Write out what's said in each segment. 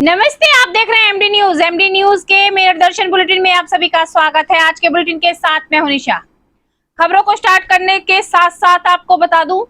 नमस्ते, आप देख रहे हैं एमडी न्यूज। एमडी न्यूज के मेरठ दर्शन बुलेटिन में आप सभी का स्वागत है। आज के बुलेटिन के साथ मैं हूं निशा। खबरों को स्टार्ट करने के साथ साथ आपको बता दूं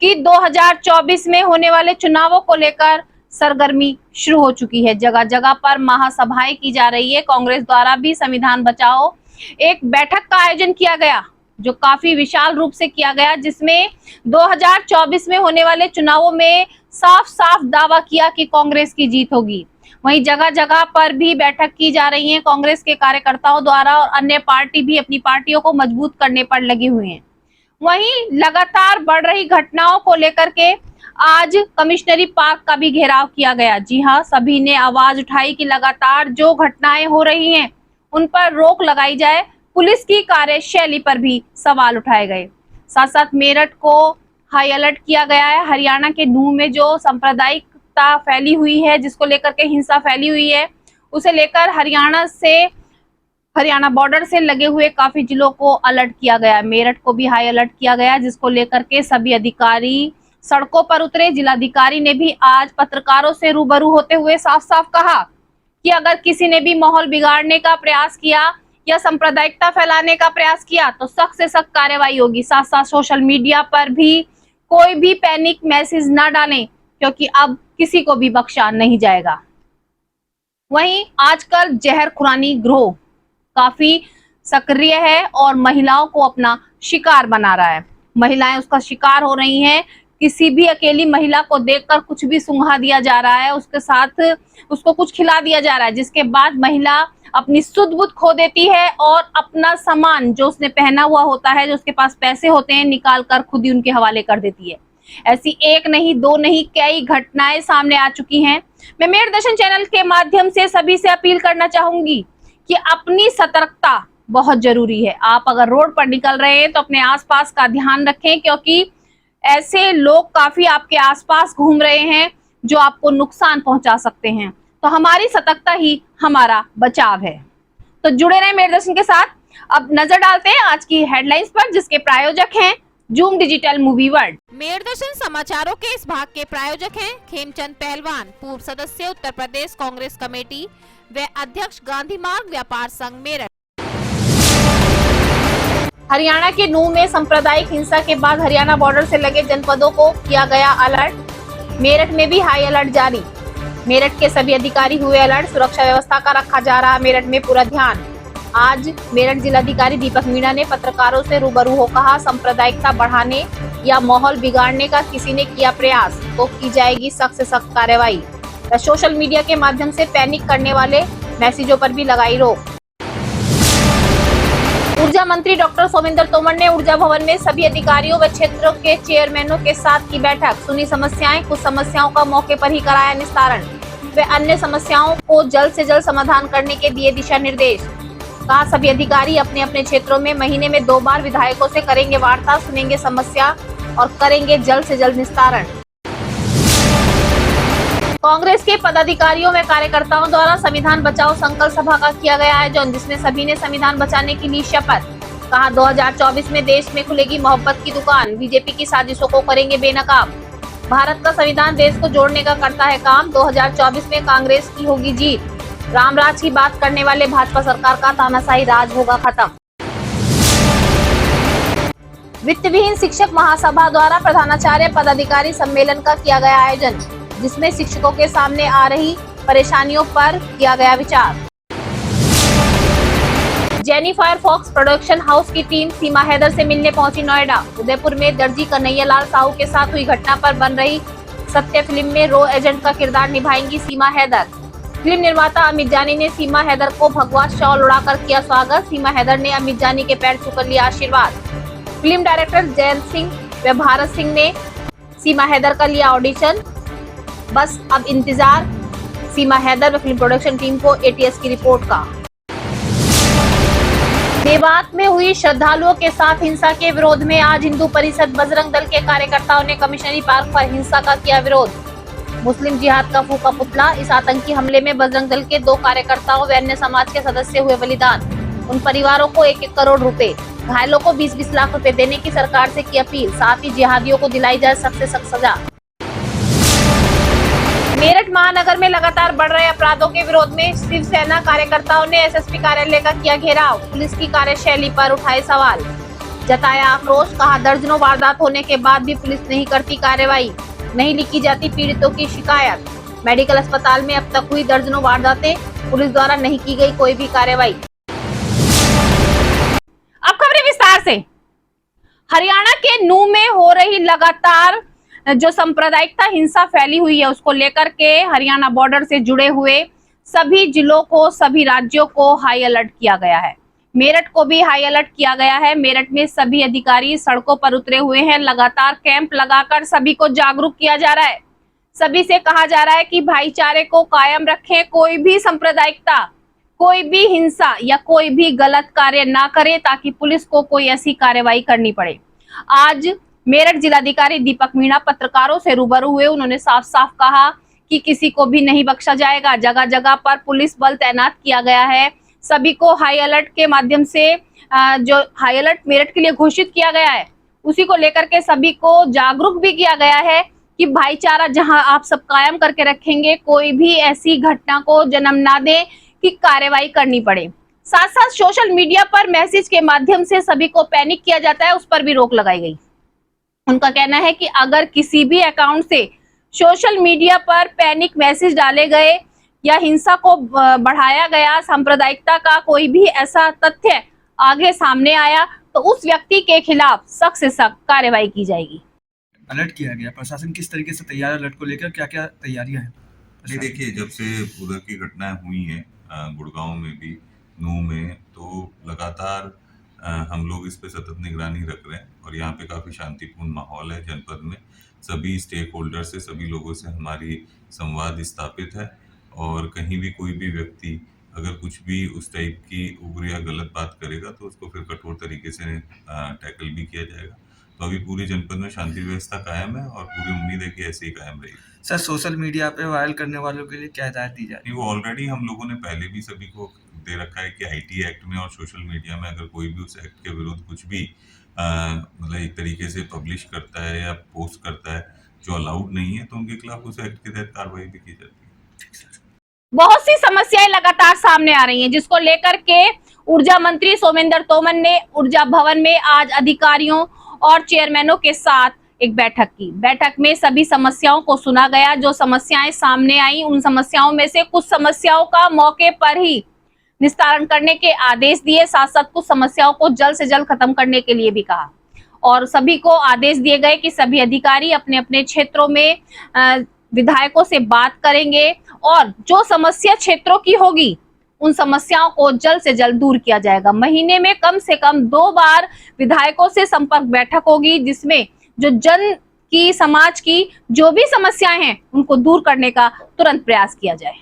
कि 2024 में होने वाले चुनावों को लेकर सरगर्मी शुरू हो चुकी है। जगह जगह पर महासभाएं की जा रही है। कांग्रेस द्वारा भी संविधान बचाओ एक बैठक का आयोजन किया गया, जो काफी विशाल रूप से किया गया, जिसमें 2024 में होने वाले चुनावों में साफ साफ दावा किया कि कांग्रेस की जीत होगी। वहीं जगह जगह पर भी बैठक की जा रही है कांग्रेस के कार्यकर्ताओं द्वारा, और अन्य पार्टी भी अपनी पार्टियों को मजबूत करने पर लगे हुए हैं। वहीं लगातार बढ़ रही घटनाओं को लेकर के आज कमिश्नरी पार्क का भी घेराव किया गया। जी हां, सभी ने आवाज उठाई कि लगातार जो घटनाएं हो रही हैं उन पर रोक लगाई जाए। पुलिस की कार्यशैली पर भी सवाल उठाए गए। साथ साथ मेरठ को हाई अलर्ट किया गया है। हरियाणा के नूह में जो सांप्रदायिकता फैली हुई है, जिसको लेकर के हिंसा फैली हुई है, उसे लेकर हरियाणा बॉर्डर से लगे हुए काफी जिलों को अलर्ट किया गया है। मेरठ को भी हाई अलर्ट किया गया, जिसको लेकर के सभी अधिकारी सड़कों पर उतरे। जिलाधिकारी ने भी आज पत्रकारों से रूबरू होते हुए साफ साफ कहा कि अगर किसी ने भी माहौल बिगाड़ने का प्रयास किया या सांप्रदायिकता फैलाने का प्रयास किया तो सख्त से सख्त कार्रवाई होगी। साथ साथ सोशल मीडिया पर भी कोई भी पैनिक मैसेज ना डालें, क्योंकि अब किसी को भी बख्शा नहीं जाएगा। वहीं आजकल जहरखुरानी गिरोह काफी सक्रिय है और महिलाओं को अपना शिकार बना रहा है। महिलाएं उसका शिकार हो रही हैं। किसी भी अकेली महिला को देखकर कुछ भी सुंघा दिया जा रहा है, उसके साथ उसको कुछ खिला दिया जा रहा है, जिसके बाद महिला अपनी सुध बुध खो देती है और अपना सामान जो उसने पहना हुआ होता है, जो उसके पास पैसे होते हैं, निकाल कर खुद ही उनके हवाले कर देती है। ऐसी एक नहीं, दो नहीं, कई घटनाएं सामने आ चुकी हैं। मैं मेरठ दर्शन चैनल के माध्यम से सभी से अपील करना चाहूंगी कि अपनी सतर्कता बहुत जरूरी है। आप अगर रोड पर निकल रहे हैं तो अपने आसपास का ध्यान रखें, क्योंकि ऐसे लोग काफी आपके आसपास घूम रहे हैं जो आपको नुकसान पहुंचा सकते हैं। तो हमारी सतर्कता ही हमारा बचाव है। तो जुड़े रहे मेरठ दर्शन के साथ। अब नजर डालते हैं आज की हेडलाइंस पर, जिसके प्रायोजक हैं Zoom digital movie world. Meerut दर्शन समाचारों के इस भाग के प्रायोजक हैं खेमचंद पहलवान, पूर्व सदस्य उत्तर प्रदेश कांग्रेस कमेटी व अध्यक्ष गांधी मार्ग व्यापार संघ मेरठ। हरियाणा के नूह में सांप्रदायिक हिंसा के बाद हरियाणा बॉर्डर से लगे जनपदों को किया गया अलर्ट। मेरठ में भी हाई अलर्ट जारी। मेरठ के सभी अधिकारी हुए अलर्ट। सुरक्षा व्यवस्था का रखा जा रहा मेरठ में पूरा ध्यान। आज मेरठ जिलाधिकारी दीपक मीणा ने पत्रकारों से रूबरू हो कहा, सांप्रदायिकता बढ़ाने या माहौल बिगाड़ने का किसी ने किया प्रयास तो की जाएगी सख्त से सख्त कार्रवाई। सोशल मीडिया के माध्यम से पैनिक करने वाले मैसेजों पर भी लगाई रोक। ऊर्जा मंत्री डॉक्टर सोमेंद्र तोमर ने ऊर्जा भवन में सभी अधिकारियों व क्षेत्रों के चेयरमैनों के साथ की बैठक। सुनी समस्याएं, कुछ समस्याओं का मौके पर ही कराया निस्तारण व अन्य समस्याओं को जल्द से जल्द समाधान करने के दिए दिशा निर्देश। कहा, सभी अधिकारी अपने अपने क्षेत्रों में महीने में 2 बार विधायकों से करेंगे वार्ता, सुनेंगे समस्या और करेंगे जल्द से जल्द निस्तारण। कांग्रेस के पदाधिकारियों व कार्यकर्ताओं द्वारा संविधान बचाओ संकल्प सभा का किया गया आयोजन, जिसमें सभी ने संविधान बचाने की ली शपथ। कहा, 2024 में देश में खुलेगी मोहब्बत की दुकान, बीजेपी की साजिशों को करेंगे बेनकाब। भारत का संविधान देश को जोड़ने का करता है काम, 2024 में कांग्रेस की होगी जीत। रामराज की बात करने वाले भाजपा सरकार का तानाशाही राज होगा खत्म। वित्त विहीन शिक्षक महासभा द्वारा प्रधानाचार्य पदाधिकारी सम्मेलन का किया गया आयोजन, जिसमें शिक्षकों के सामने आ रही परेशानियों पर किया गया विचार। जेनिफर फॉक्स प्रोडक्शन हाउस की टीम सीमा हैदर से मिलने पहुंची नोएडा। उदयपुर में दर्जी कन्हैया लाल साहू के साथ हुई घटना पर बन रही सत्य फिल्म में रो एजेंट का किरदार निभाएंगी सीमा हैदर। फिल्म निर्माता अमित जानी ने सीमा हैदर को भगवा शॉल उड़ाकर किया स्वागत। सीमा हैदर ने अमित जानी के पैर छूकर लिया आशीर्वाद। फिल्म डायरेक्टर जयंत सिंह व भारत सिंह ने सीमा हैदर का लिया ऑडिशन। बस अब इंतजार सीमा हैदर व फिल्म प्रोडक्शन टीम को एटीएस की रिपोर्ट का। देवात में हुई श्रद्धालुओं के साथ हिंसा के विरोध में आज हिंदू परिषद बजरंग दल के कार्यकर्ताओं ने कमिश्नरी पार्क पर हिंसा का किया विरोध। मुस्लिम जिहाद का फूका पुतला। इस आतंकी हमले में बजरंग दल के 2 कार्यकर्ताओं व अन्य समाज के सदस्य हुए बलिदान। उन परिवारों को 1-1 करोड़ रुपए, घायलों को 20-20 लाख रुपए देने की सरकार से की अपील। साथ ही जिहादियों को दिलाई जाए सख्त से सख्त सजा। मेरठ महानगर में लगातार बढ़ रहे अपराधों के विरोध में शिवसेना कार्यकर्ताओं ने एसएसपी कार्यालय का किया घेराव। पुलिस की कार्यशैली पर उठाए सवाल, जताया आक्रोश। कहा दर्जनों वारदात होने के बाद भी पुलिस नहीं करती कार्रवाई, नहीं लिखी जाती पीड़ितों की शिकायत। मेडिकल अस्पताल में अब तक हुई दर्जनों वारदातें, पुलिस द्वारा नहीं की गई कोई भी कार्रवाई। अब खबरें विस्तार से। हरियाणा के नूह में हो रही लगातार जो सांप्रदायिकता हिंसा फैली हुई है, उसको लेकर के हरियाणा बॉर्डर से जुड़े हुए सभी जिलों को, सभी राज्यों को हाई अलर्ट किया गया है। मेरठ को भी हाई अलर्ट किया गया है। मेरठ में सभी अधिकारी सड़कों पर उतरे हुए हैं। लगातार कैंप लगाकर सभी को जागरूक किया जा रहा है। सभी से कहा जा रहा है कि भाईचारे को कायम रखें, कोई भी सांप्रदायिकता, कोई भी हिंसा या कोई भी गलत कार्य ना करे, ताकि पुलिस को कोई ऐसी कार्रवाई करनी पड़े। आज मेरठ जिलाधिकारी दीपक मीणा पत्रकारों से रूबरू हुए। उन्होंने साफ साफ कहा कि किसी को भी नहीं बख्शा जाएगा। जगह जगह पर पुलिस बल तैनात किया गया है। सभी को हाई अलर्ट के माध्यम से जो हाई अलर्ट मेरठ के लिए घोषित किया गया है, उसी को लेकर के सभी को जागरूक भी किया गया है कि भाईचारा जहां आप सब कायम करके रखेंगे, कोई भी ऐसी घटना को जन्म ना दे कि कार्रवाई करनी पड़े। साथ साथ सोशल मीडिया पर मैसेज के माध्यम से सभी को पैनिक किया जाता है, उस पर भी रोक लगाई गई। उनका कहना है कि अगर किसी भी अकाउंट से सोशल मीडिया पर पैनिक मैसेज डाले गए या हिंसा को बढ़ाया गया, सांप्रदायिकता का कोई भी ऐसा तथ्य आगे सामने आया, तो उस व्यक्ति के खिलाफ सख्त से सख्त कार्रवाई की जाएगी। अलर्ट किया गया। प्रशासन किस तरीके से तैयार है अलर्ट को लेकर, क्या क्या तैयारियां हैं? नहीं, देखिए, जब से उधर की घटनाएं हुई हैं गुड़गांव में भी, नूह में, तो लगातार हम लोग इस पे सतत निगरानी रख रहे हैं और यहाँ पे काफ़ी शांतिपूर्ण माहौल है। जनपद में सभी स्टेक होल्डर से, सभी लोगों से हमारी संवाद स्थापित है और कहीं भी कोई भी व्यक्ति अगर कुछ भी उस टाइप की उग्र या गलत बात करेगा तो उसको फिर कठोर तरीके से टैकल भी किया जाएगा। तो अभी पूरे जनपद में शांति व्यवस्था कायम है और पूरी उम्मीद है कि ऐसे ही कायम रहेगी। सर, सोशल मीडिया पे वायरल करने वालों के लिए क्या हिदायत दी जाए? वो ऑलरेडी हम लोगों ने पहले भी सभी को दे रखा है कि आईटी एक्ट में और सोशल मीडिया में अगर कोई भी उस एक्ट के विरुद्ध कुछ भी मतलब एक तरीके से पब्लिश करता है या पोस्ट करता है जो अलाउड नहीं है, तो उनके खिलाफ उस एक्ट के तहत कार्रवाई भी की जाती है। बहुत सी समस्याएं लगातार सामने आ रही हैं, जिसको लेकर के ऊर्जा मंत्री सोमेंद्र तोमर ने ऊर्जा भवन में आज अधिकारियों और चेयरमैनों के साथ एक बैठक की। बैठक में सभी समस्याओं को सुना गया। जो समस्याएं सामने आई, उन समस्याओं में से कुछ समस्याओं का मौके पर ही निस्तारण करने के आदेश दिए। साथ साथ कुछ समस्याओं को जल्द से जल्द खत्म करने के लिए भी कहा और सभी को आदेश दिए गए कि सभी अधिकारी अपने अपने क्षेत्रों में विधायकों से बात करेंगे और जो समस्या क्षेत्रों की होगी, उन समस्याओं को जल्द से जल्द दूर किया जाएगा। महीने में कम से कम 2 बार विधायकों से संपर्क बैठक होगी, जिसमें जो जन की, समाज की जो भी समस्याएं हैं, उनको दूर करने का तुरंत प्रयास किया जाए।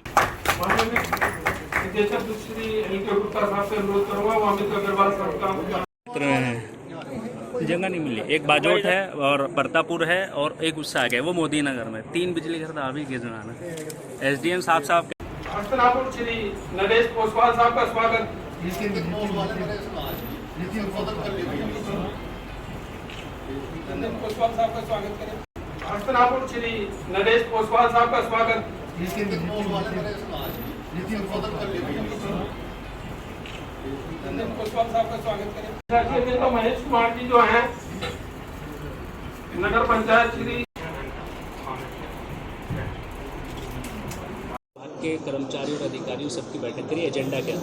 जगह नहीं मिली। एक बाजोट है और परतापुर है और एक उससे आगे वो मोदी नगर में 3 बिजली घर अभी के जनाना। एसडीएम साहब हस्तनापुर श्री नरेश पोसवाल साहब का स्वागत। पोसवाल साहब का स्वागत करें। हस्तनापुर श्री नरेश पोसवाल साहब का स्वागत। पोसवाल साहब का स्वागत करें। तो महेश कुमार जी जो हैं नगर पंचायत श्री के कर्मचारियों और अधिकारियों सबकी बैठक करी। एजेंडा क्या है?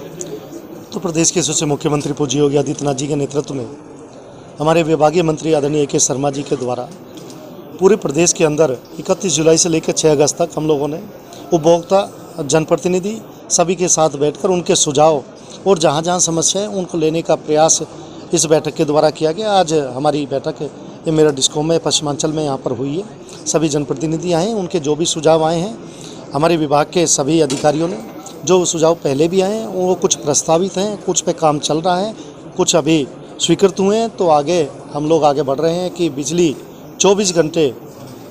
उत्तर प्रदेश के यशस्वी मुख्यमंत्री पूज्य योगी आदित्यनाथ जी के नेतृत्व में हमारे विभागीय मंत्री आदरणीय ए.के. शर्मा जी के द्वारा पूरे प्रदेश के अंदर 31 जुलाई से लेकर 6 अगस्त तक हम लोगों ने उपभोक्ता जनप्रतिनिधि सभी के साथ बैठकर उनके सुझाव और जहाँ जहाँ समस्या है उनको लेने का प्रयास इस बैठक के द्वारा किया गया। आज हमारी बैठक ये मेरठ डिस्कॉम में पश्चिमांचल में यहाँ पर हुई है। सभी जनप्रतिनिधि आए हैं, उनके जो भी सुझाव आए हैं हमारे विभाग के सभी अधिकारियों ने जो सुझाव पहले भी आए हैं वो कुछ प्रस्तावित हैं, कुछ पे काम चल रहा है, कुछ अभी स्वीकृत हुए हैं। तो आगे हम लोग आगे बढ़ रहे हैं कि बिजली 24 घंटे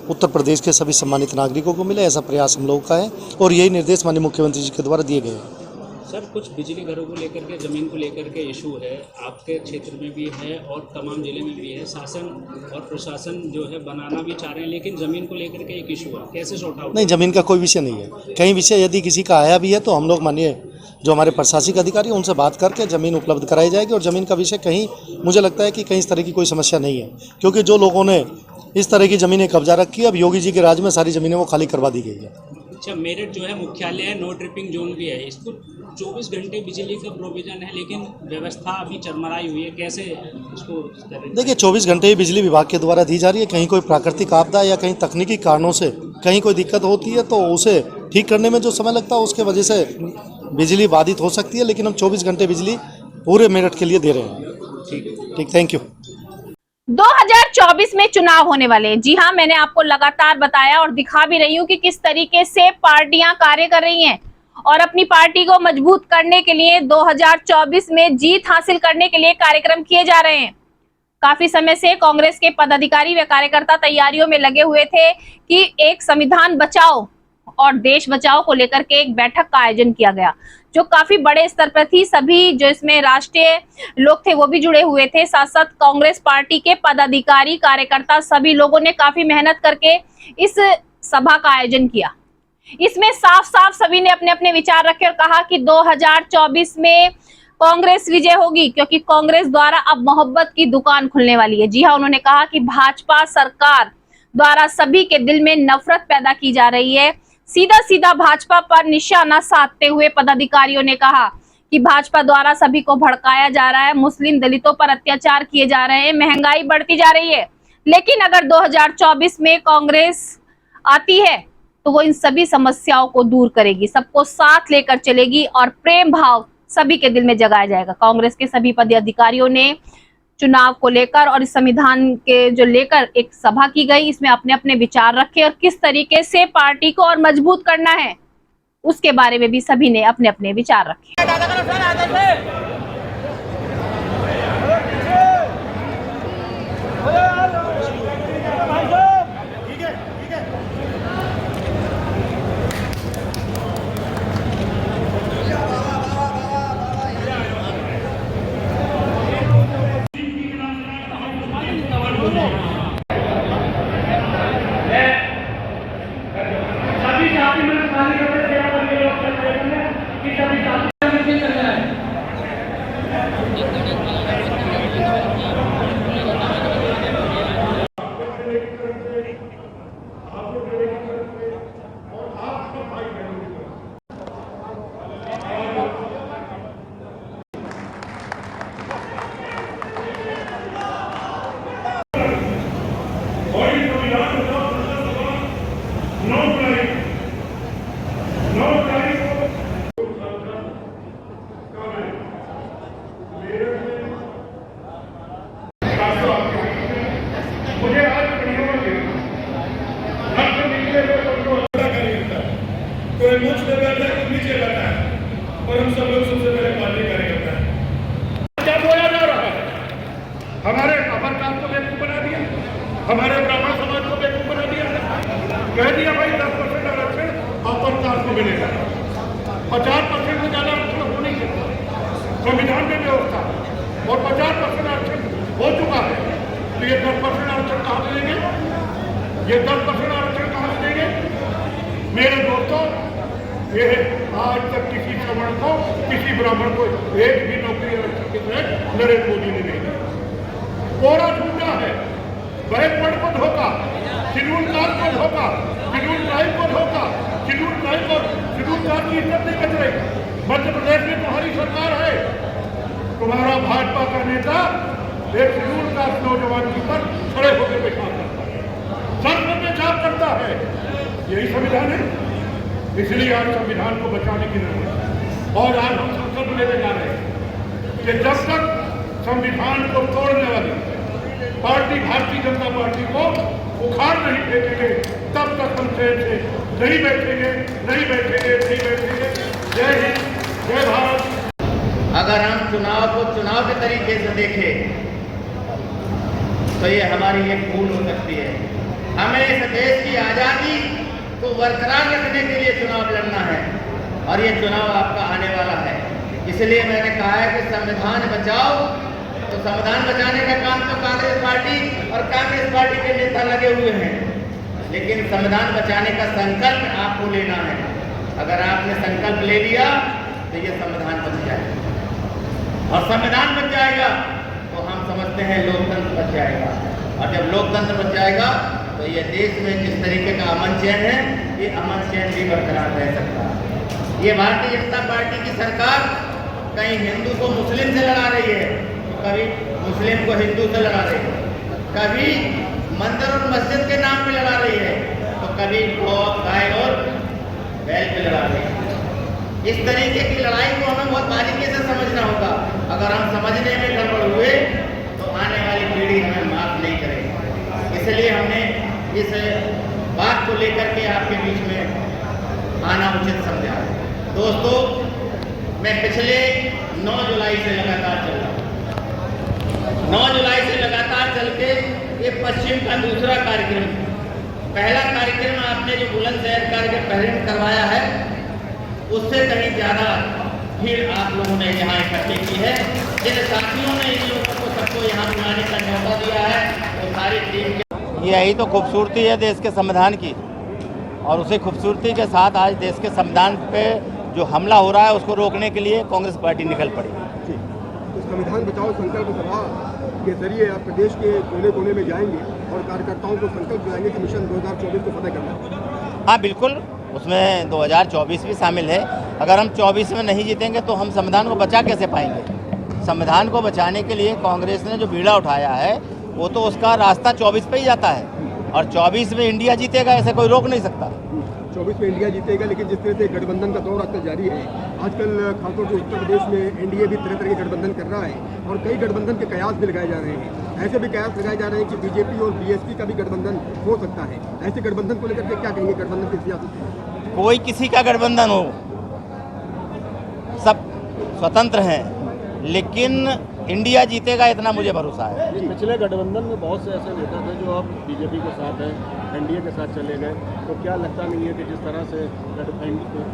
उत्तर प्रदेश के सभी सम्मानित नागरिकों को मिले, ऐसा प्रयास हम लोगों का है और यही निर्देश माननीय मुख्यमंत्री जी के द्वारा दिए गए हैं। सर कुछ बिजली घरों को लेकर के, ज़मीन को लेकर के इशू है, आपके क्षेत्र में भी है और तमाम ज़िले में भी है। शासन और प्रशासन जो है बनाना भी चाह रहे हैं, लेकिन ज़मीन को लेकर के एक इशू है, कैसे सॉर्ट आउट? नहीं, ज़मीन का कोई विषय नहीं है। कहीं विषय यदि किसी का आया भी है तो हम लोग मानिए जो हमारे प्रशासनिक अधिकारी हैं उनसे बात करके ज़मीन उपलब्ध कराई जाएगी। और ज़मीन का विषय कहीं मुझे लगता है कि कहीं इस तरह की कोई समस्या नहीं है, क्योंकि जो लोगों ने इस तरह की ज़मीनें कब्जा रखी है, अब योगी जी के राज में सारी ज़मीनें वो खाली करवा दी गई है। अच्छा, मेरठ जो है मुख्यालय है, नो ट्रिपिंग जोन भी है, इसको 24 घंटे बिजली का प्रोविजन है, लेकिन व्यवस्था अभी चरमराई हुई है, कैसे इसको करें? देखिए 24 घंटे ही बिजली विभाग के द्वारा दी जा रही है। कहीं कोई प्राकृतिक आपदा या कहीं तकनीकी कारणों से कहीं कोई दिक्कत होती है तो उसे ठीक करने में जो समय लगता है उसके वजह से बिजली बाधित हो सकती है, लेकिन हम 24 घंटे बिजली पूरे मेरठ के लिए दे रहे हैं। ठीक, थैंक यू। 2024 में चुनाव होने वाले हैं। जी हाँ, मैंने आपको लगातार बताया और दिखा भी रही हूँ कि किस तरीके से पार्टियां कार्य कर रही हैं और अपनी पार्टी को मजबूत करने के लिए 2024 में जीत हासिल करने के लिए कार्यक्रम किए जा रहे हैं। काफी समय से कांग्रेस के पदाधिकारी व कार्यकर्ता तैयारियों में लगे हुए थे कि एक संविधान बचाओ और देश बचाओ को लेकर के एक बैठक का आयोजन किया गया, जो काफी बड़े स्तर पर थी। सभी जो इसमें राष्ट्रीय लोग थे वो भी जुड़े हुए थे, साथ साथ कांग्रेस पार्टी के पदाधिकारी कार्यकर्ता सभी लोगों ने काफी मेहनत करके इस सभा का आयोजन किया। इसमें साफ साफ सभी ने अपने अपने विचार रखे और कहा कि 2024 में कांग्रेस विजय होगी, क्योंकि कांग्रेस द्वारा अब मोहब्बत की दुकान खुलने वाली है। जी हाँ, उन्होंने कहा कि भाजपा सरकार द्वारा सभी के दिल में नफरत पैदा की जा रही है। सीधा सीधा भाजपा पर निशाना साधते हुए पदाधिकारियों ने कहा कि भाजपा द्वारा सभी को भड़काया जा रहा है, मुस्लिम दलितों पर अत्याचार किए जा रहे हैं, महंगाई बढ़ती जा रही है। लेकिन अगर 2024 में कांग्रेस आती है तो वो इन सभी समस्याओं को दूर करेगी, सबको साथ लेकर चलेगी और प्रेम भाव सभी के दिल में जगाया जाएगा। कांग्रेस के सभी पदाधिकारियों ने चुनाव को लेकर और इस संविधान के जो लेकर एक सभा की गई, इसमें अपने अपने विचार रखे और किस तरीके से पार्टी को और मजबूत करना है उसके बारे में भी सभी ने अपने अपने विचार रखे। कोई मुझ पे बैठा है, कोई नीचे बैठा है, और हम सब लोग सबसे पहले पार्टी कार्यकर्ता है। क्या बोला जा रहा है? हमारे अपर कास्ट को बेवकूफ बना दिया, हमारे ब्राह्मण समाज को बेवकूफ बना दिया, कह दिया भाई 10% आरक्षण अपर कास्ट को मिलेगा, 50% से ज्यादा आरक्षण हो नहीं सकता संविधान में व्यवस्था, और 50% आरक्षण हो चुका है, तो ये 10% आरक्षण कहाँ से देंगे? ये 10% आरक्षण कहाँ से देंगे? मेरे दोस्तों, ये आज तक किसी श्रवण को, किसी ब्राह्मण को एक भी नौकरी आरक्षण के तहत नरेंद्र मोदी ने नहीं दी। कोरा झूठा है, बैकवर्ड को धोखा, शेड्यूल कास्ट को धोखा, शेड्यूल ट्राइब को धोखा, शेड्यूल ट्राइब और शेड्यूल कास्ट की इज्जत नहीं बच रही। मध्य प्रदेश में तुम्हारी सरकार है, तुम्हारा भाजपा का नेता एक शेड्यूल कास्ट नौजवान के ऊपर खड़े होकर पेशाब करता है, सर में पेशाब करता है। यही संविधान है, इसलिए आज संविधान को बचाने की जरूरत है। और आज हम संकल्प लेने जा रहे हैं कि जब तक संविधान को तोड़ने वाली पार्टी भारतीय जनता पार्टी को उखाड़ नहीं फेंकेंगे, तब तक हम चैन से नहीं बैठेंगे, नहीं बैठेंगे, नहीं बैठेंगे। जय हिंद, जय भारत। अगर हम चुनाव को चुनाव के तरीके से देखें तो ये हमारी एक भूल हो सकती है। हमें इस देश की आज़ादी को बरकरार रखने के लिए चुनाव लड़ना है। और ये चुनाव आपका आने वाला है। इसलिए मैंने कहा है कि संविधान बचाओ, तो संविधान बचाने का काम तो कांग्रेस पार्टी और कांग्रेस पार्टी के नेता लगे हुए हैं, लेकिन संविधान बचाने का संकल्प आपको लेना है। अगर आपने संकल्प ले लिया तो ये संविधान बच जाएगा, और संविधान बच जाएगा तो हम समझते हैं लोकतंत्र बच जाएगा, और जब लोकतंत्र बच जाएगा तो ये देश में जिस तरीके का अमन चैन है, ये अमन चैन भी बरकरार रह सकता है। ये भारतीय जनता पार्टी की सरकार कहीं हिंदू को मुस्लिम से लड़ा रही है, तो कभी मुस्लिम को हिंदू से लड़ा रही है, कभी मंदिर और मस्जिद के नाम पे लड़ा रही है, तो कभी गाय और बैल पे लड़ा रही है। इस तरीके की लड़ाई को हमें बहुत बारीकी से समझना होगा। अगर हम समझने में गड़बड़ हुए तो आने वाली पीढ़ी हमें माफ नहीं करेगी। इसलिए हमने इस बात को लेकर के आपके बीच में आना उचित समझा। दोस्तों, मैं पिछले 9 जुलाई से लगातार चल रहा हूँ। 9 जुलाई से लगातार चल के ये पश्चिम का दूसरा कार्यक्रम, पहला कार्यक्रम आपने जो बुलंदशहर कार्यक्रम पहले करवाया है, उससे कहीं ज़्यादा भीड़ आप लोगों ने यहाँ इकट्ठी की है। जिन साथियों ने इन लोगों को सबको यहाँ बुलाने का न्यौता दिया है, वो सारी टीम। यही तो खूबसूरती है देश के संविधान की, और उसी खूबसूरती के साथ आज देश के संविधान पे जो हमला हो रहा है उसको रोकने के लिए कांग्रेस पार्टी निकल पड़ी। तो संविधान बचाओ संकल्प सभा के जरिए आप प्रदेश के कोने कोने में जाएंगे और कार्यकर्ताओं को संकल्प दिलाएंगे कि मिशन 2024 को फतेह करना। हाँ बिल्कुल, उसमें 2024 भी शामिल है। अगर हम 24 में नहीं जीतेंगे तो हम संविधान को बचा कैसे पाएंगे। संविधान को बचाने के लिए कांग्रेस ने जो बीड़ा उठाया है, वो तो उसका रास्ता 24 पे ही जाता है, और 24 में इंडिया जीतेगा ऐसे कोई रोक नहीं सकता। 24 में इंडिया जीतेगा, लेकिन जिस तरह से गठबंधन का दौर आजकल जारी है, आजकल खासतौर से उत्तर प्रदेश में एनडीए भी तरह तरह के गठबंधन कर रहा है, और कई गठबंधन के कयास भी लगाए जा रहे हैं। ऐसे भी कयास लगाए जा रहे हैं कि बीजेपी और बीएसपी का भी गठबंधन हो सकता है। ऐसे गठबंधन को लेकर के क्या कहेंगे, गठबंधन की सियासत? कोई किसी का गठबंधन हो, सब स्वतंत्र हैं, लेकिन इंडिया जीतेगा इतना मुझे भरोसा है। पिछले गठबंधन में बहुत से ऐसे नेता थे जो अब बीजेपी के साथ हैं, एनडीए के साथ चले गए, तो क्या लगता नहीं है कि जिस तरह से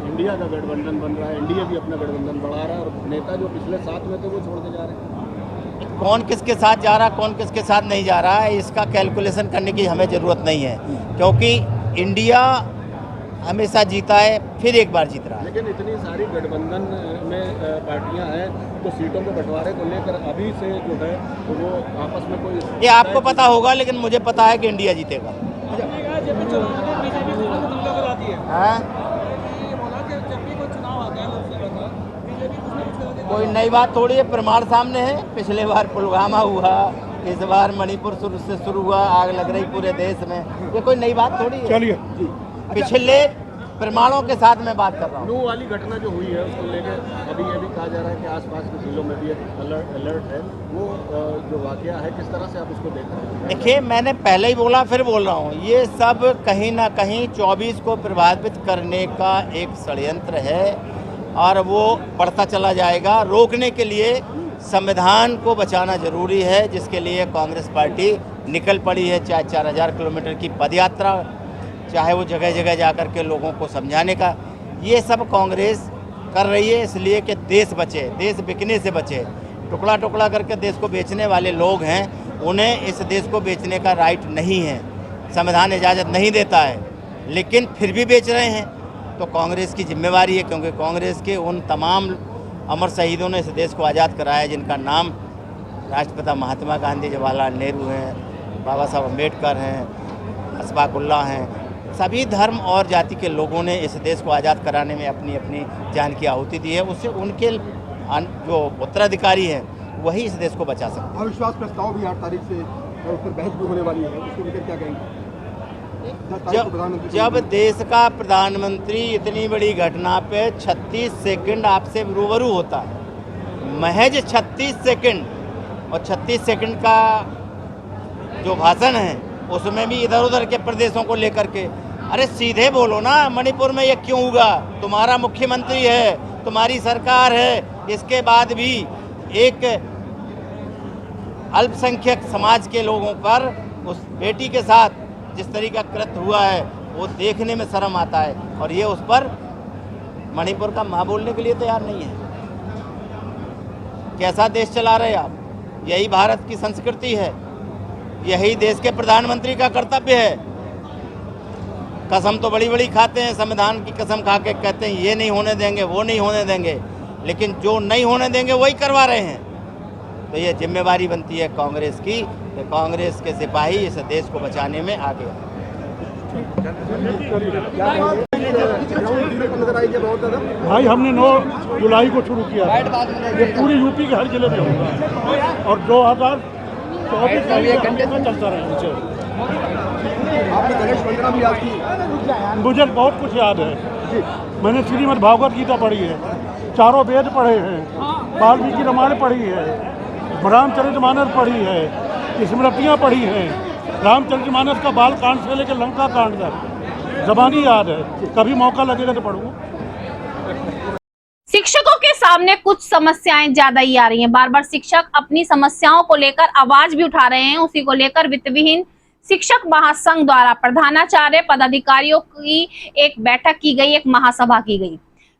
इंडिया का गठबंधन बन रहा है, एनडीए भी अपना गठबंधन बढ़ा रहा है, और नेता जो पिछले साथ में थे वो छोड़ के जा रहे हैं? कौन किसके साथ जा रहा है, कौन किसके साथ नहीं जा रहा है, इसका कैलकुलेशन करने की हमें ज़रूरत नहीं है, क्योंकि इंडिया हमेशा जीता है, फिर एक बार जीत रहा है। लेकिन इतनी सारी गठबंधन में पार्टियां हैं, तो सीटों के बंटवारे को लेकर अभी से जो है तो वो आपस में कोई, ये आपको पता होगा, लेकिन मुझे पता है कि इंडिया जीतेगा। कोई नई बात थोड़ी है, प्रमाण सामने है। पिछले बार पुलवामा हुआ, इस बार मणिपुर से शुरू हुआ, आग लग रही पूरे देश में, ये कोई नई बात थोड़ी है। चलिए, पिछले प्रमाणों के साथ मैं बात कर रहा हूँ। नू वाली घटना जो हुई है उसको लेकर अभी ये भी कहा जा रहा है कि आसपास के जिलों में भी एक अलर्ट है, वो जो वाकया है किस तरह से आप उसको देख रहे हैं? देखिए, मैंने पहले ही बोला, फिर बोल रहा हूँ, ये सब कहीं ना कहीं 24 को प्रभावित करने का एक षड्यंत्र है, और वो बढ़ता चला जाएगा। रोकने के लिए संविधान को बचाना जरूरी है, जिसके लिए कांग्रेस पार्टी निकल पड़ी है। चाहे 4000 किलोमीटर की पदयात्रा, चाहे वो जगह जगह जाकर के लोगों को समझाने का, ये सब कांग्रेस कर रही है, इसलिए कि देश बचे, देश बिकने से बचे। टुकड़ा टुकड़ा करके देश को बेचने वाले लोग हैं, उन्हें इस देश को बेचने का राइट नहीं है, संविधान इजाज़त नहीं देता है, लेकिन फिर भी बेच रहे हैं। तो कांग्रेस की जिम्मेवारी है, क्योंकि कांग्रेस के उन तमाम अमर शहीदों ने इस देश को आज़ाद कराया, जिनका नाम राष्ट्रपिता महात्मा गांधी, जवाहरलाल नेहरू हैं, बाबा साहब अम्बेडकर हैं, अशफाकुल्लाह हैं। सभी धर्म और जाति के लोगों ने इस देश को आज़ाद कराने में अपनी अपनी जान की आहुति दी है। उससे उनके जो उत्तराधिकारी हैं वही इस देश को बचा सकते हैं। अविश्वास प्रस्ताव भी 8 तारीख से उस पर बहस भी होने वाली है, उसको लेकर क्या कहेंगे? जब देश का प्रधानमंत्री इतनी बड़ी घटना पे 36 सेकंड आपसे रूबरू होता है, महज 36 सेकंड, और 36 सेकंड का जो भाषण है उसमें भी इधर उधर के प्रदेशों को लेकर के, अरे सीधे बोलो ना, मणिपुर में ये क्यों हुआ? तुम्हारा मुख्यमंत्री है, तुम्हारी सरकार है, इसके बाद भी एक अल्पसंख्यक समाज के लोगों पर उस बेटी के साथ जिस तरीका कृत्य हुआ है वो देखने में शर्म आता है, और ये उस पर मणिपुर का माँ बोलने के लिए तैयार नहीं है। कैसा देश चला रहे आप? यही भारत की संस्कृति है, यही देश के प्रधानमंत्री का कर्तव्य है। कसम तो बड़ी बड़ी खाते हैं, संविधान की कसम खा के कहते हैं ये नहीं होने देंगे, वो नहीं होने देंगे, लेकिन जो नहीं होने देंगे वही करवा रहे हैं। तो ये जिम्मेवारी बनती है कांग्रेस की कि कांग्रेस के सिपाही इस देश को बचाने में आगे आए। भाई हमने 9 जुलाई को शुरू किया, ये पूरी यूपी के हर जिले में होगा और 2024 में चलता रहेगा। आपने गणेश वंदना भी याद की? मुझे बहुत कुछ याद है। मैंने श्रीमद् भागवत गीता पढ़ी है, चारों वेद पढ़े हैं, वाल्मीकि रामायण पढ़ी है, रामचरितमानस पढ़ी है, स्मृतियाँ पढ़ी हैं। रामचरितमानस का बाल कांड से लेकर लंका कांड तक ज़बानी याद है, कभी मौका लगेगा तो पढ़ूंगा। शिक्षकों के सामने कुछ समस्याएं ज्यादा ही आ रही हैं। बार बार शिक्षक अपनी समस्याओं को लेकर आवाज भी उठा रहे हैं। उसी को लेकर वित्तविहीन शिक्षक महासंघ द्वारा प्रधानाचार्य पदाधिकारियों की एक बैठक की गई, एक महासभा की गई,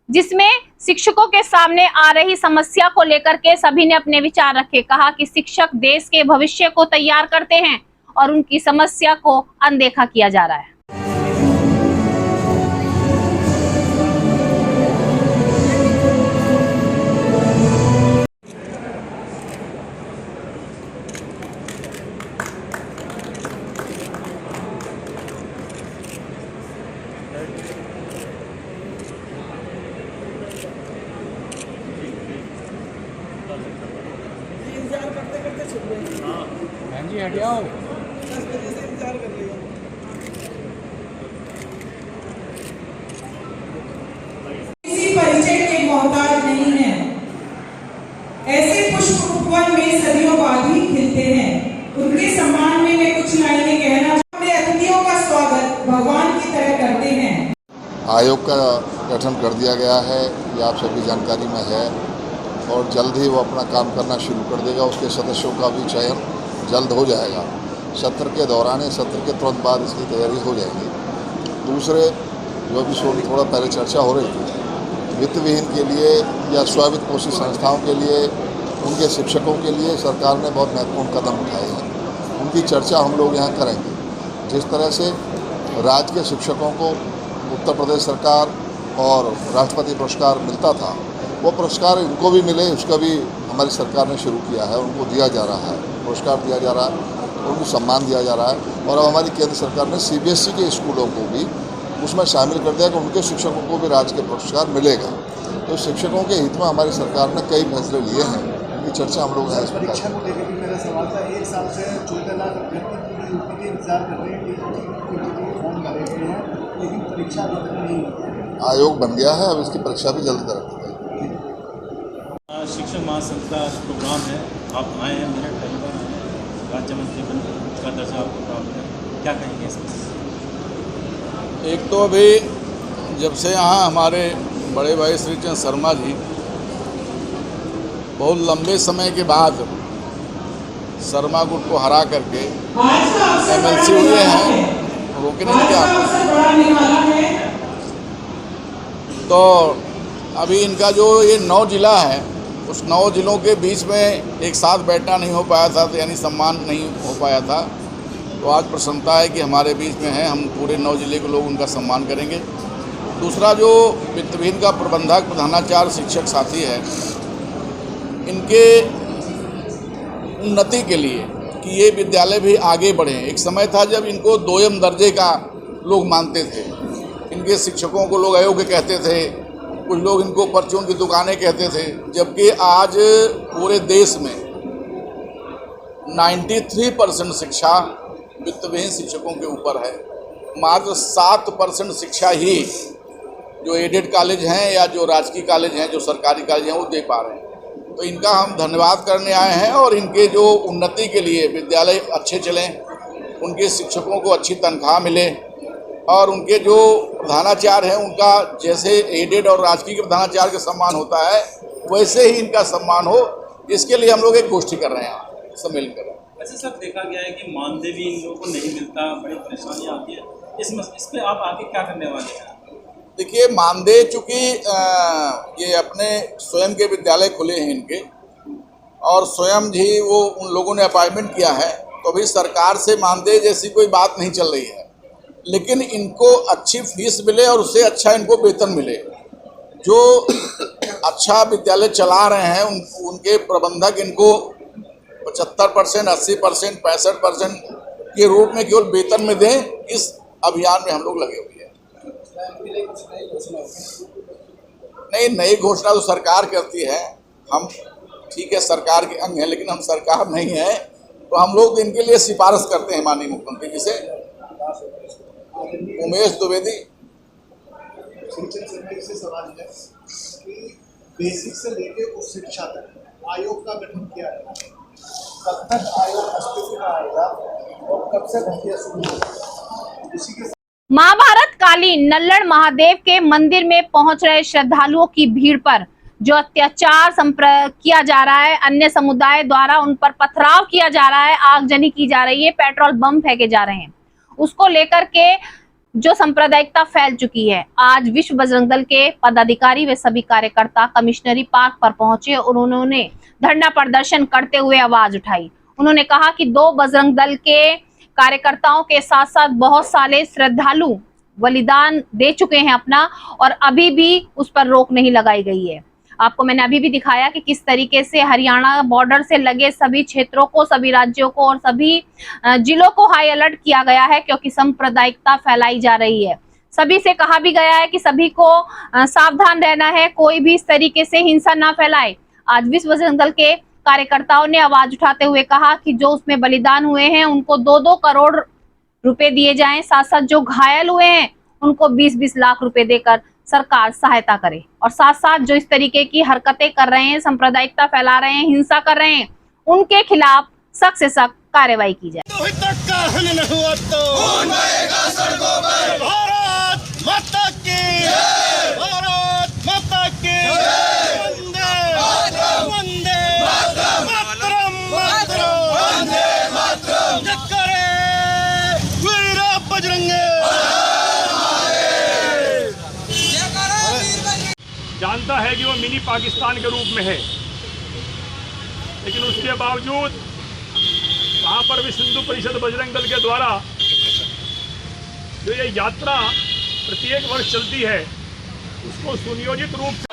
जिसमें शिक्षकों के सामने आ रही समस्या को लेकर के सभी ने अपने विचार रखे। कहा कि शिक्षक देश के भविष्य को तैयार करते हैं और उनकी समस्या को अनदेखा किया जा रहा है। किसी परिचय के मोहताज नहीं है। ऐसे पुष्प उपवन में सदियों बाद ही खिलते हैं। उनके सम्मान में मैं कुछ लाइनें कहना, अपने अतिथियों का स्वागत भगवान की तरह करते हैं। आयोग का गठन कर दिया गया है, ये आप सभी जानकारी में है, और जल्द ही वो अपना काम करना शुरू कर देगा। उसके सदस्यों का भी चयन जल्द हो जाएगा। सत्र के दौरान, सत्र के तुरंत बाद इसकी तैयारी हो जाएगी। दूसरे जो भी थोड़ा पहले चर्चा हो रही थी, वित्त विहीन के लिए या स्ववित्त पोषित संस्थाओं के लिए, उनके शिक्षकों के लिए सरकार ने बहुत महत्वपूर्ण कदम उठाए हैं। उनकी चर्चा हम लोग यहाँ करेंगे। जिस तरह से राज्य के शिक्षकों को उत्तर प्रदेश सरकार और राष्ट्रपति पुरस्कार मिलता था, वो पुरस्कार इनको भी मिले, उसका भी हमारी सरकार ने शुरू किया है। उनको दिया जा रहा है, पुरस्कार दिया जा रहा है, उनको सम्मान दिया जा रहा है। और अब हमारी केंद्र सरकार ने CBSE के स्कूलों को भी उसमें शामिल कर दिया कि उनके शिक्षकों को भी राज्य के पुरस्कार मिलेगा। तो शिक्षकों के हित में हमारी सरकार ने कई फैसले लिए हैं, उनकी चर्चा हम लोग यहाँ इसमें परीक्षा को लेकर भी मेरा सवाल था। 1 साल से 14 लाख अभ्यर्थी पूरी यूपी के इंतजार कर रहे हैं, फॉर्म भरे हुए हैं, लेकिन परीक्षा अभी तक नहीं हुई। आयोग बन गया है, अब इसकी परीक्षा भी जल्द करा दी जाएगी। शिक्षक महासंघ का प्रोग्राम है, आप आए हैं, मेरे पहली बार आए हैं, राज्य मंत्री का दर्जा आपको प्राप्त है, क्या कहेंगे इसमें? एक तो अभी जब से यहाँ हमारे बड़े भाई श्री चंद्र शर्मा जी बहुत लंबे समय के बाद शर्मा गुट को हरा करके MLC हुए हैं, रोके नहीं क्या? तो अभी इनका जो ये 9 जिला है, उस 9 जिलों के बीच में एक साथ बैठना नहीं हो पाया था, तो यानी सम्मान नहीं हो पाया था। तो आज प्रसन्नता है कि हमारे बीच में है, हम पूरे 9 जिले के लोग उनका सम्मान करेंगे। दूसरा जो वित्तविहीन का प्रबंधक प्रधानाचार्य शिक्षक साथी है, इनके उन्नति के लिए कि ये विद्यालय भी आगे बढ़े। एक समय था जब इनको 2M दर्जे का लोग मानते थे, इनके शिक्षकों को लोग अयोग्य कहते थे, कुछ लोग इनको परचून की दुकानें कहते थे, जबकि आज पूरे देश में 93% शिक्षा वित्तविहीन शिक्षकों के ऊपर है। मात्र 7% शिक्षा ही जो एडेड कॉलेज हैं या जो राजकीय कॉलेज हैं, जो सरकारी कॉलेज हैं, वो दे पा रहे हैं। तो इनका हम धन्यवाद करने आए हैं और इनके जो उन्नति के लिए विद्यालय अच्छे चलें, उनके शिक्षकों को अच्छी तनख्वाह मिले और उनके जो प्रधानाचार्य हैं उनका जैसे एडेड और राजकीय के प्रधानाचार्य का सम्मान होता है, वैसे ही इनका सम्मान हो, इसके लिए हम लोग एक गोष्ठी कर रहे हैं, सम्मेलन कर रहे हैं। वैसे सर देखा गया है कि मानदेय भी इन लोगों को नहीं मिलता, बड़ी परेशानी आती है। इस पे आप आगे क्या करने वाले हैं? देखिए, मानदेय चूँकि ये अपने स्वयं के विद्यालय खुले हैं इनके, और स्वयं ही वो उन लोगों ने अपॉइंटमेंट किया है, तो अभी सरकार से मानदेय जैसी कोई बात नहीं चल रही है। लेकिन इनको अच्छी फीस मिले और उससे अच्छा इनको वेतन मिले। जो अच्छा विद्यालय चला रहे हैं उनके प्रबंधक इनको 75%, 80%, 65% के रूप में केवल वेतन में दें। इस अभियान में हम लोग लगे हुए हैं। नहीं, नई घोषणा तो सरकार करती है। हम ठीक है, सरकार के अंग हैं, लेकिन हम सरकार नहीं है, तो हम लोग इनके लिए सिफारिश करते हैं माननीय मुख्यमंत्री जी से। उमेश द्विवेदी। से सवाल है कि बेसिक से लेके उच्च शिक्षा तक आयोग का गठन किया गया है, कब तक आयोग अस्तित्व में आएगा और कब से भर्तियां शुरू होगी? इसी के महाभारत कालीन नल्लड़ महादेव के मंदिर में पहुंच रहे श्रद्धालुओं की भीड़ पर जो अत्याचार किया जा रहा है, अन्य समुदाय द्वारा उन पर पथराव किया जा रहा है, आगजनी की जा रही है, पेट्रोल बम फेंके जा रहे हैं, उसको लेकर के जो सांप्रदायिकता फैल चुकी है। आज विश्व बजरंग दल के पदाधिकारी व सभी कार्यकर्ता कमिश्नरी पार्क पर पहुंचे और उन्होंने धरना प्रदर्शन करते हुए आवाज उठाई। उन्होंने कहा कि 2 बजरंग दल के कार्यकर्ताओं के साथ साथ बहुत सारे श्रद्धालु बलिदान दे चुके हैं अपना, और अभी भी उस पर रोक नहीं लगाई गई है। आपको मैंने अभी भी दिखाया कि किस तरीके से हरियाणा बॉर्डर से लगे सभी क्षेत्रों को, सभी राज्यों को और सभी जिलों को हाई अलर्ट किया गया है, क्योंकि सांप्रदायिकता फैलाई जा रही है। सभी से कहा भी गया है कि सभी को सावधान रहना है, कोई भी इस तरीके से हिंसा ना फैलाए। आज विश्व बजरंग दल के कार्यकर्ताओं ने आवाज उठाते हुए कहा कि जो उसमें बलिदान हुए हैं उनको 2-2 करोड़ रुपए दिए जाएं, साथ साथ जो घायल हुए हैं उनको 20-20 लाख रुपए देकर सरकार सहायता करे, और साथ साथ जो इस तरीके की हरकतें कर रहे हैं, सांप्रदायिकता फैला रहे हैं, हिंसा कर रहे हैं, उनके खिलाफ सख्त से सख्त कार्रवाई की जाए। जानता है कि वो मिनी पाकिस्तान के रूप में है, लेकिन उसके बावजूद वहाँ पर विश्व हिंदू परिषद बजरंग दल के द्वारा जो ये यात्रा प्रत्येक वर्ष चलती है, उसको सुनियोजित रूप से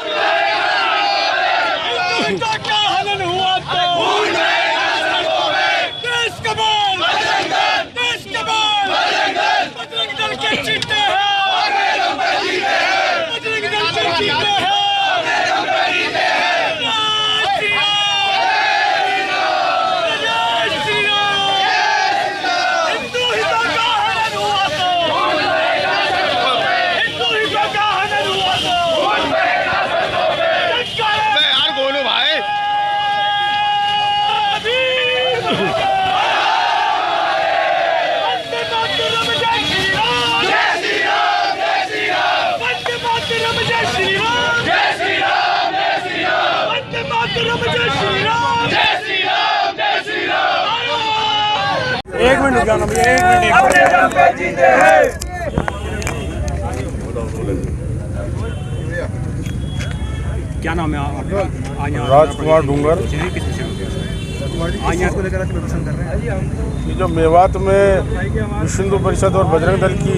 एक मिनट रुक क्या नाम है आपका? राजकुमार डूंगर। ये जो मेवात में विश्व हिंदू परिषद और बजरंग दल की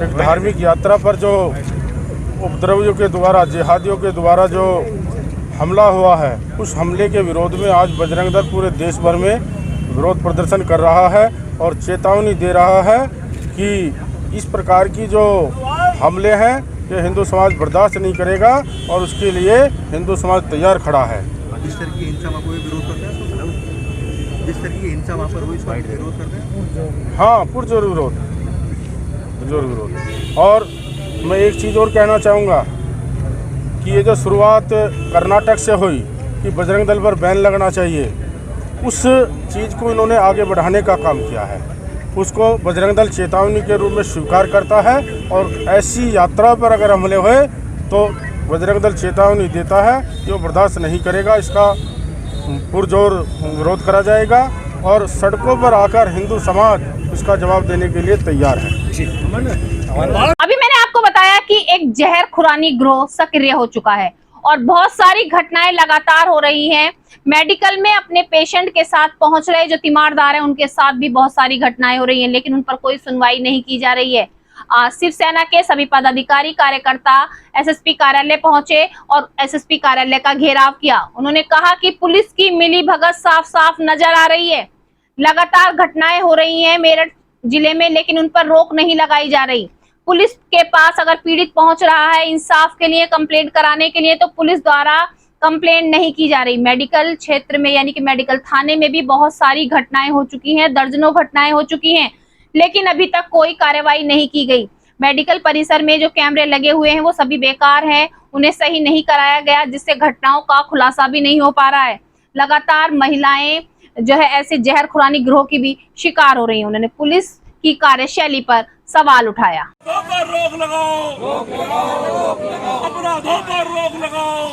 एक धार्मिक यात्रा पर जो उपद्रवियों के द्वारा, जिहादियों के द्वारा जो हमला हुआ है, उस हमले के विरोध में आज बजरंग दल पूरे देश भर में विरोध प्रदर्शन कर रहा है और चेतावनी दे रहा है कि इस प्रकार की जो हमले हैं ये हिंदू समाज बर्दाश्त नहीं करेगा और उसके लिए हिंदू समाज तैयार खड़ा है। जिस तरह की हिंसा वहाँ पर विरोध करते हैं, जिस तरह की हिंसा वहाँ पर हुई इस बात विरोध करते हैं। हाँ, पुरजोर विरोध, पुरजोर विरोध। और मैं एक चीज़ और कहना चाहूँगा कि ये जो शुरुआत कर्नाटक से हुई कि बजरंग दल पर बैन लगना चाहिए, उस चीज़ को इन्होंने आगे बढ़ाने का काम किया है। उसको बजरंग दल चेतावनी के रूप में स्वीकार करता है और ऐसी यात्रा पर अगर हमले हुए तो बजरंग दल चेतावनी देता है कि वो बर्दाश्त नहीं करेगा, इसका पुरजोर विरोध करा जाएगा और सड़कों पर आकर हिंदू समाज इसका जवाब देने के लिए तैयार है। अभी मैंने आपको बताया कि एक जहर खुरानी गिरोह सक्रिय हो चुका है और बहुत सारी घटनाएं लगातार हो रही हैं। मेडिकल में अपने पेशेंट के साथ पहुंच रहे जो तीमारदार हैं उनके साथ भी बहुत सारी घटनाएं हो रही हैं, लेकिन उन पर कोई सुनवाई नहीं की जा रही है। शिवसेना के सभी पदाधिकारी कार्यकर्ता एसएसपी कार्यालय पहुंचे और एसएसपी कार्यालय का घेराव किया। उन्होंने कहा कि पुलिस की मिलीभगत साफ साफ नजर आ रही है। लगातार घटनाएं हो रही हैं मेरठ जिले में, लेकिन उन पर रोक नहीं लगाई जा रही। पुलिस के पास अगर पीड़ित पहुंच रहा है इंसाफ के लिए, कंप्लेंट कराने के लिए, तो पुलिस द्वारा कंप्लेंट नहीं की जा रही। मेडिकल क्षेत्र में यानी कि मेडिकल थाने में भी बहुत सारी घटनाएं हो चुकी हैं, दर्जनों घटनाएं हो चुकी हैं, लेकिन अभी तक कोई कार्रवाई नहीं की गई। मेडिकल परिसर में जो कैमरे लगे हुए हैं वो सभी बेकार हैं, उन्हें सही नहीं कराया गया, जिससे घटनाओं का खुलासा भी नहीं हो पा रहा है। लगातार महिलाएं जो है ऐसे जहर खुरानी गिरोह की भी शिकार हो रही हैं। उन्होंने पुलिस की कार्यशैली पर सवाल उठाया। रोक लगाओ, अपराधों पर रोक लगाओ,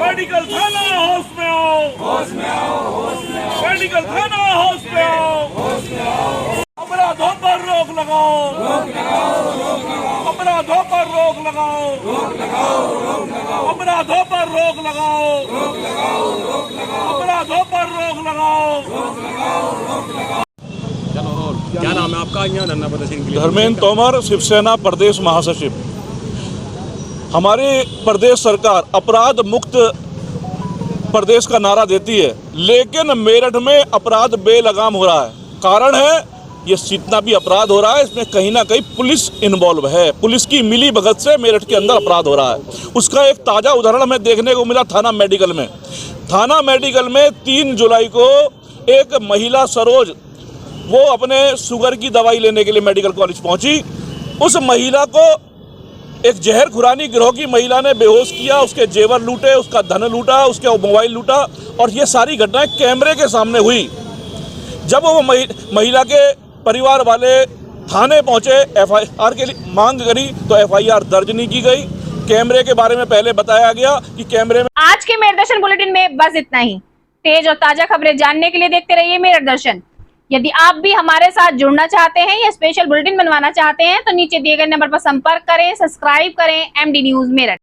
मेडिकल थाना होश में आओ, मेडिकल थाना होश में आओ, अपराधों पर रोक लगाओ, अपराधों पर रोक लगाओ, अपराधों पर रोक लगाओ, अपराधों पर रोक लगाओ। क्या नाम है आपका? यहाँ धरना प्रदर्शन के लिए धर्मेंद्र तोमर, शिवसेना प्रदेश महासचिव। हमारी प्रदेश सरकार अपराध मुक्त प्रदेश का नारा देती है, लेकिन मेरठ में अपराध बेलगाम हो रहा है। कारण है ये जितना भी अपराध हो रहा है इसमें कहीं ना कहीं पुलिस इन्वॉल्व है। पुलिस की मिली भगत से मेरठ के अंदर अपराध हो रहा है। उसका एक ताज़ा उदाहरण हमें देखने को मिला थाना मेडिकल में। थाना मेडिकल में 3 जुलाई को एक महिला सरोज वो अपने शुगर की दवाई लेने के लिए मेडिकल कॉलेज पहुंची। उस महिला को एक जहर खुरानी गिरोह की महिला ने बेहोश किया, उसके जेवर लूटे, उसका धन लूटा, उसके मोबाइल लूटा, और ये सारी घटनाएं कैमरे के सामने हुई। जब वो महिला के परिवार वाले थाने पहुंचे एफआईआर के लिए मांग करी तो एफआईआर दर्ज नहीं की गई। कैमरे के बारे में पहले बताया गया कि कैमरे में। आज के मेरठ दर्शन बुलेटिन में बस इतना ही। तेज और ताजा खबरें जानने के लिए देखते रहिए मेरठ दर्शन। यदि आप भी हमारे साथ जुड़ना चाहते हैं या स्पेशल बुलेटिन बनवाना चाहते हैं तो नीचे दिए गए नंबर पर संपर्क करें, सब्सक्राइब करें एमडी न्यूज मेरठ।